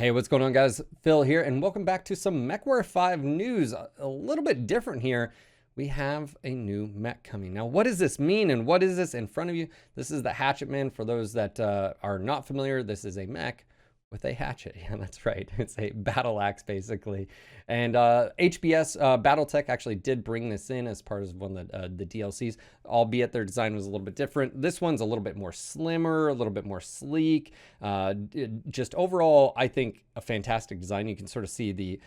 Hey, what's going on, guys? Phil here, and welcome back to some Mechwarrior 5 news. A little bit different here. We have a new mech coming. Now, what does this mean, and what is this in front of you? This is the Hatchetman. For those that are not familiar, this is a mech with a hatchet. Yeah, that's right. It's a battle axe, basically. And HBS Battletech actually did bring this in as part of one of the DLCs, albeit their design was a little bit different. This one's a little bit more slimmer, a little bit more sleek. Just overall, I think a fantastic design. You can sort of see the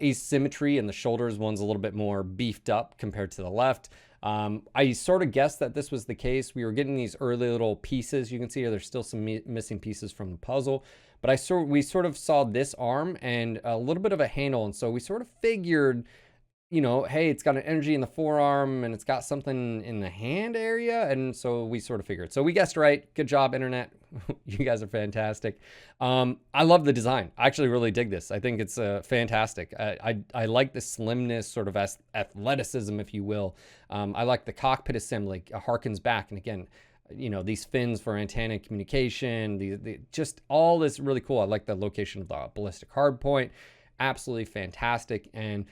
asymmetry in the shoulders. One's a little bit more beefed up compared to the left. I sort of guessed that this was the case. We were getting these early little pieces. You can see there's still some missing pieces from the puzzle. But we sort of saw this arm and a little bit of a handle. And so we sort of figured, you know, hey, it's got an energy in the forearm and it's got something in the hand area. And so we sort of figured. So we guessed right. Good job, internet. You guys are fantastic. I love the design. I actually really dig this. I think it's fantastic. I like the slimness, sort of athleticism, if you will. I like the cockpit assembly. Harkens back. And again, you know, these fins for antenna communication, just all this really cool. I like the location of the ballistic hard point. Absolutely fantastic. And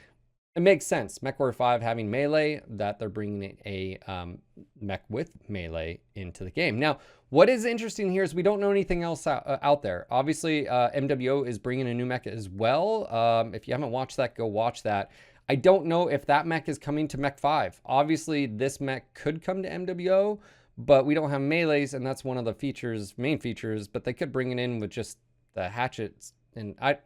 it makes sense. Mechwarrior 5 having melee, that they're bringing a mech with melee into the game. Now, what is interesting here is we don't know anything else out there. Obviously, MWO is bringing a new mech as well. If you haven't watched that, go watch that. I don't know if that mech is coming to Mech 5. Obviously, this mech could come to MWO, but we don't have melees, and that's one of the main features, but they could bring it in with just the hatchets. And I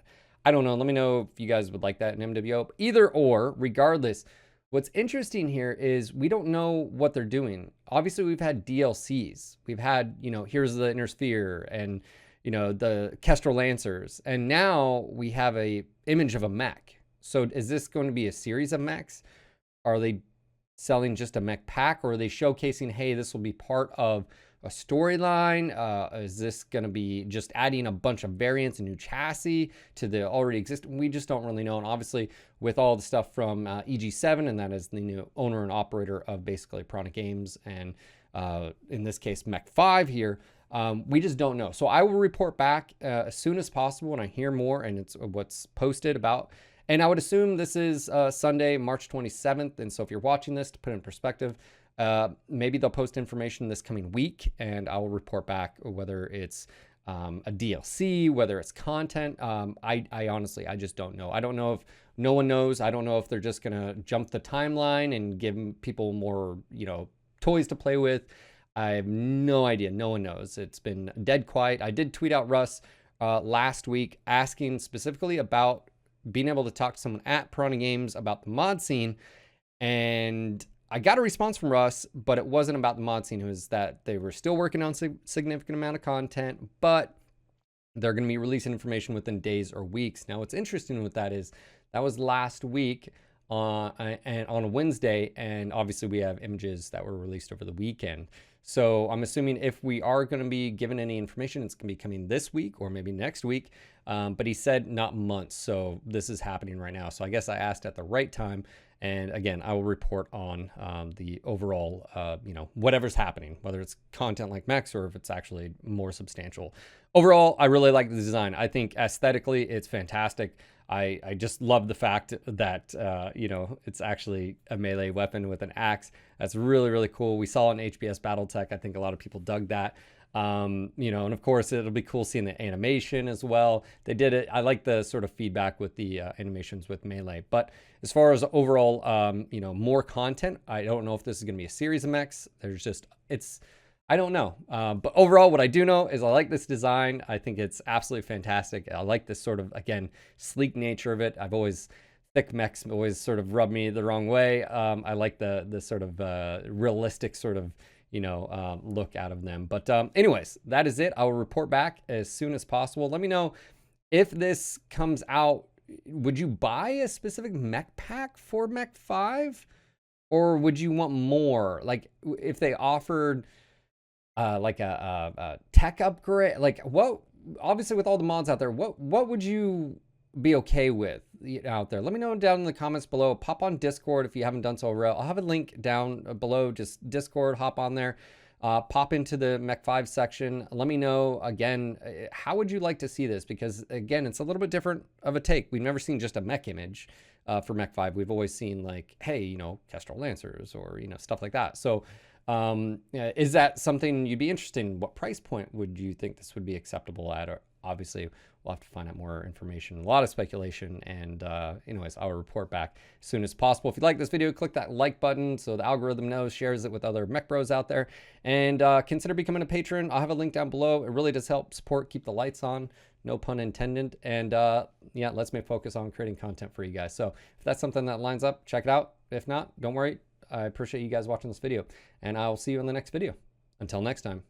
don't know. Let me know if you guys would like that in MWO. Either or, regardless, what's interesting here is we don't know what they're doing. Obviously, we've had DLCs. We've had, you know, here's the Inner Sphere and, you know, the Kestrel Lancers. And now we have a image of a mech. So is this going to be a series of mechs? Are they selling just a mech pack, or are they showcasing, hey, this will be part of a storyline? Is this going to be just adding a bunch of variants, a new chassis to the already existing? We just don't really know. And obviously, with all the stuff from EG7, and that is the new owner and operator of basically Piranha Games, and in this case, Mech 5 here, we just don't know. So I will report back as soon as possible when I hear more and it's what's posted about. And I would assume this is Sunday, March 27th. And so if you're watching this, to put it in perspective, maybe they'll post information this coming week, and I will report back whether it's a DLC, whether it's content. I honestly, I just don't know. I don't know if no one knows. I don't know if they're just going to jump the timeline and give people more, you know, toys to play with. I have no idea. No one knows. It's been dead quiet. I did tweet out Russ last week asking specifically about being able to talk to someone at Piranha Games about the mod scene, and I got a response from Russ, but it wasn't about the mod scene. It was that they were still working on significant amount of content, but they're going to be releasing information within days or weeks. Now, what's interesting with that is that was last week and on a Wednesday, and obviously we have images that were released over the weekend. So I'm assuming if we are going to be given any information, it's going to be coming this week or maybe next week. But he said not months. So this is happening right now. So I guess I asked at the right time. And again, I will report on the overall, you know, whatever's happening, whether it's content like Mechs or if it's actually more substantial. Overall, I really like the design. I think aesthetically, it's fantastic. I just love the fact that, you know, it's actually a melee weapon with an axe. That's really, really cool. We saw in HBS Battletech. I think a lot of people dug that. You know, and of course, it'll be cool seeing the animation as well. They did it. I like the sort of feedback with the animations with melee. But as far as overall, you know, more content, I don't know if this is going to be a series of mechs. There's just, I don't know. But overall, what I do know is I like this design. I think it's absolutely fantastic. I like this sort of, again, sleek nature of it. Thick mechs always sort of rub me the wrong way. I like the sort of realistic sort of, you know, look out of them. But anyways, that is it. I will report back as soon as possible. Let me know if this comes out. Would you buy a specific mech pack for Mech 5? Or would you want more? Like if they offered like a tech upgrade, like what, obviously with all the mods out there, what would you be okay with out there? Let me know down in the comments below. Pop on Discord if you haven't done so already. I'll have a link down below, just Discord, hop on there. pop into the Mech 5 section. Let me know, again, how would you like to see this? Because, again, it's a little bit different of a take. We've never seen just a Mech image for Mech 5. We've always seen, like, hey, you know, Kestrel Lancers or, you know, stuff like that. So is that something you'd be interested in? What price point would you think this would be acceptable at? Or obviously, we'll have to find out more information. A lot of speculation, and anyways, I'll report back as soon as possible. If you like this video, click that like button so the algorithm knows, shares it with other mech bros out there, and consider becoming a patron. I'll have a link down below. It really does help support, keep the lights on, no pun intended. And yeah, let's make focus on creating content for you guys. So if that's something that lines up, check it out. If not, don't worry. I appreciate you guys watching this video, and I'll see you in the next video. Until next time.